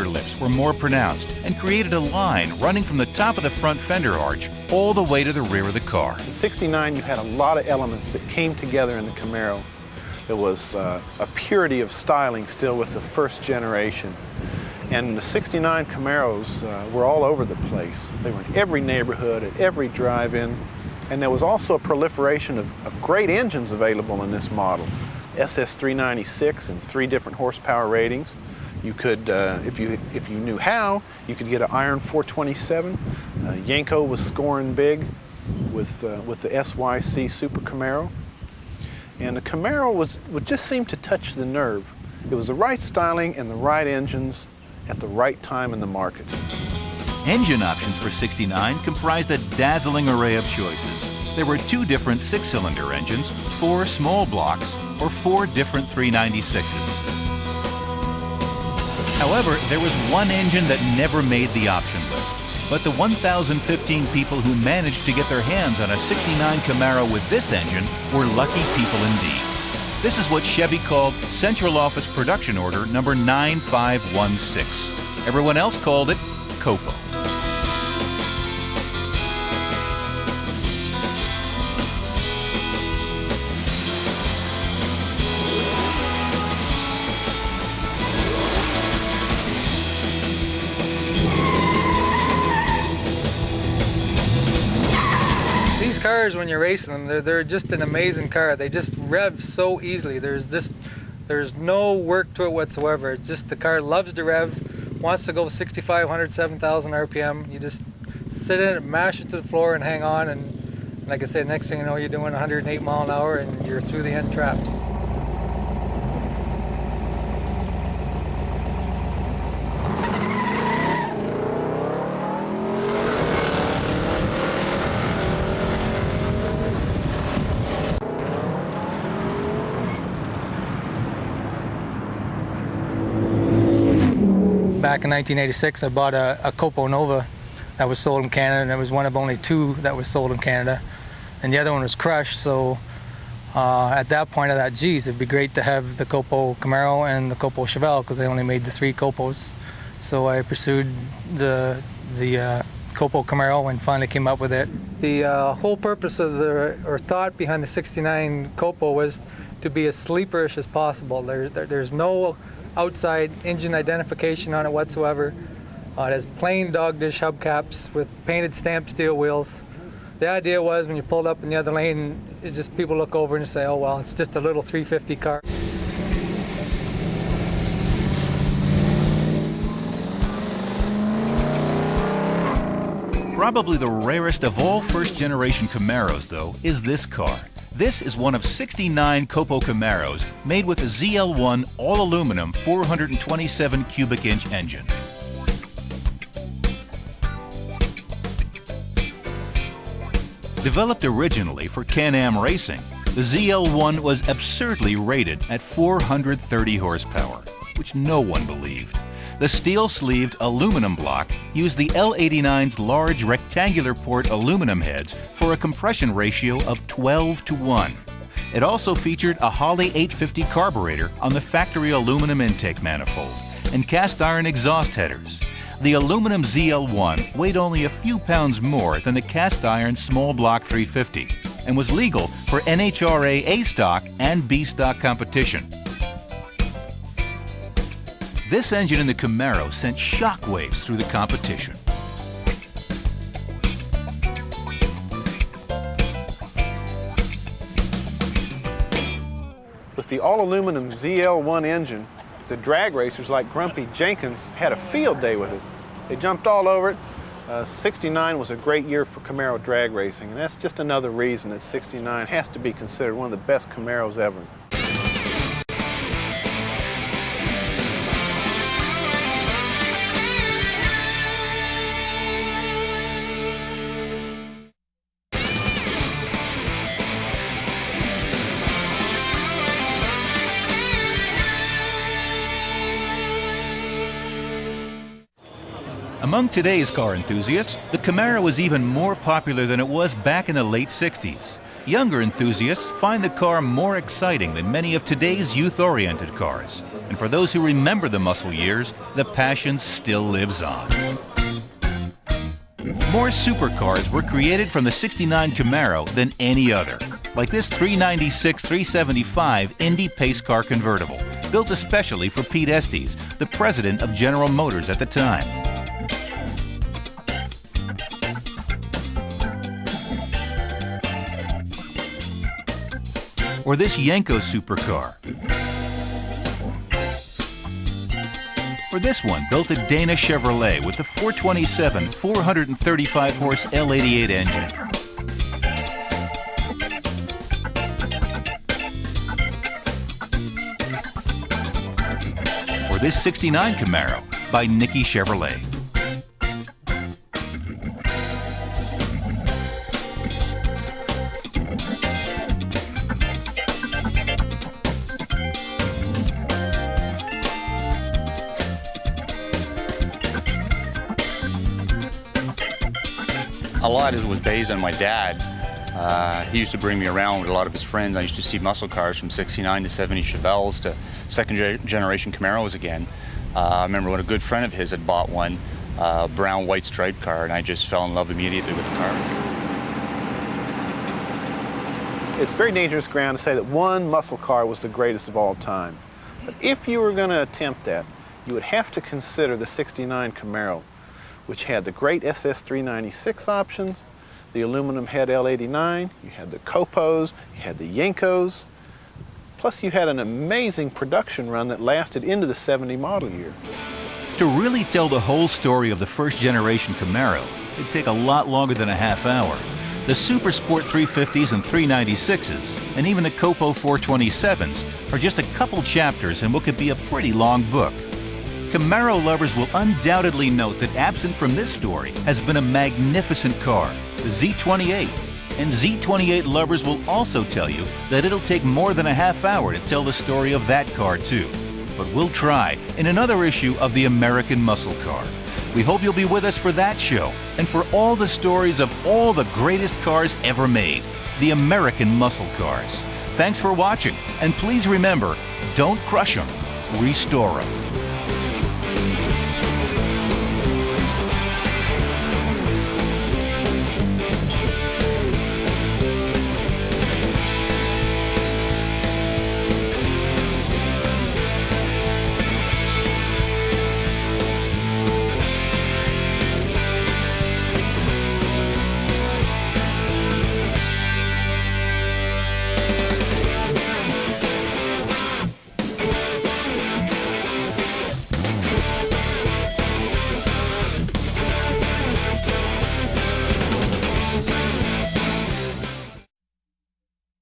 lips were more pronounced and created a line running from the top of the front fender arch all the way to the rear of the car. In '69, you had a lot of elements that came together in the Camaro. There was a purity of styling still with the first generation. And the '69 Camaros were all over the place. They were in every neighborhood, at every drive-in. And there was also a proliferation of great engines available in this model. SS396 and 3 different horsepower ratings. You could, if you knew how, you could get an iron 427. Yanko was scoring big with the SYC Super Camaro. And the Camaro would just seem to touch the nerve. It was the right styling and the right engines at the right time in the market. Engine options for '69 comprised a dazzling array of choices. There were 2 different 6-cylinder engines, 4 small blocks, or 4 different 396s. However, there was one engine that never made the option list. But the 1,015 people who managed to get their hands on a '69 Camaro with this engine were lucky people indeed. This is what Chevy called Central Office Production Order number 9516. Everyone else called it copo. These cars, when you're racing them, they're just an amazing car. They just rev so easily. There's no work to it whatsoever. It's just the car loves to rev, wants to go 6,500, 7,000 RPM. You just sit in it, mash it to the floor and hang on, and like I said, next thing you know, you're doing 108 mile an hour and you're through the end traps. Back in 1986, I bought a Copo Nova that was sold in Canada, and it was one of only 2 that was sold in Canada, and the other one was crushed. So at that point I thought, geez, it'd be great to have the Copo Camaro and the Copo Chevelle, because they only made the 3 Copos. So I pursued the Copo Camaro and finally came up with it. The whole purpose of or thought behind the '69 Copo was to be as sleeperish as possible. There's no outside engine identification on it whatsoever. It has plain dog dish hubcaps with painted stamped steel wheels. The idea was when you pulled up in the other lane, it just people look over and say, oh well, it's just a little 350 car. Probably the rarest of all first-generation Camaros, though, is this car. This is one of 69 Copo Camaros made with a ZL1 all-aluminum 427 cubic inch engine. Developed originally for Can-Am racing, the ZL1 was absurdly rated at 430 horsepower, which no one believed. The steel-sleeved aluminum block used the L89's large rectangular port aluminum heads for a compression ratio of 12:1. It also featured a Holley 850 carburetor on the factory aluminum intake manifold and cast iron exhaust headers. The aluminum ZL1 weighed only a few pounds more than the cast iron small block 350 and was legal for NHRA A stock and B stock competition. This engine in the Camaro sent shockwaves through the competition. With the all-aluminum ZL1 engine, the drag racers like Grumpy Jenkins had a field day with it. They jumped all over it. '69 was a great year for Camaro drag racing, and that's just another reason that '69 has to be considered one of the best Camaros ever. Among today's car enthusiasts, the Camaro is even more popular than it was back in the late '60s. Younger enthusiasts find the car more exciting than many of today's youth-oriented cars. And for those who remember the muscle years, the passion still lives on. More supercars were created from the '69 Camaro than any other, like this 396-375 Indy Pace Car convertible, built especially for Pete Estes, the president of General Motors at the time. Or this Yenko supercar. Or this one, built at Dana Chevrolet with the 427 435-horse L88 engine. Or this '69 Camaro by Nicky Chevrolet. A lot of it was based on my dad. He used to bring me around with a lot of his friends. I used to see muscle cars from '69 to '70 Chevelles to second generation Camaros again. I remember when a good friend of his had bought one, brown white striped car, and I just fell in love immediately with the car. It's very dangerous ground to say that one muscle car was the greatest of all time. But if you were going to attempt that, you would have to consider the '69 Camaro, which had the great SS396 options, the aluminum head L89, you had the copos, you had the Yenkos, plus you had an amazing production run that lasted into the '70 model year. To really tell the whole story of the first generation Camaro, it'd take a lot longer than a half hour. The Super Sport 350s and 396s, and even the Copo 427s, are just a couple chapters in what could be a pretty long book. Camaro lovers will undoubtedly note that absent from this story has been a magnificent car, the Z28. And Z28 lovers will also tell you that it'll take more than a half hour to tell the story of that car too. But we'll try in another issue of the American Muscle Car. We hope you'll be with us for that show and for all the stories of all the greatest cars ever made, the American Muscle Cars. Thanks for watching, and please remember, don't crush them, restore them.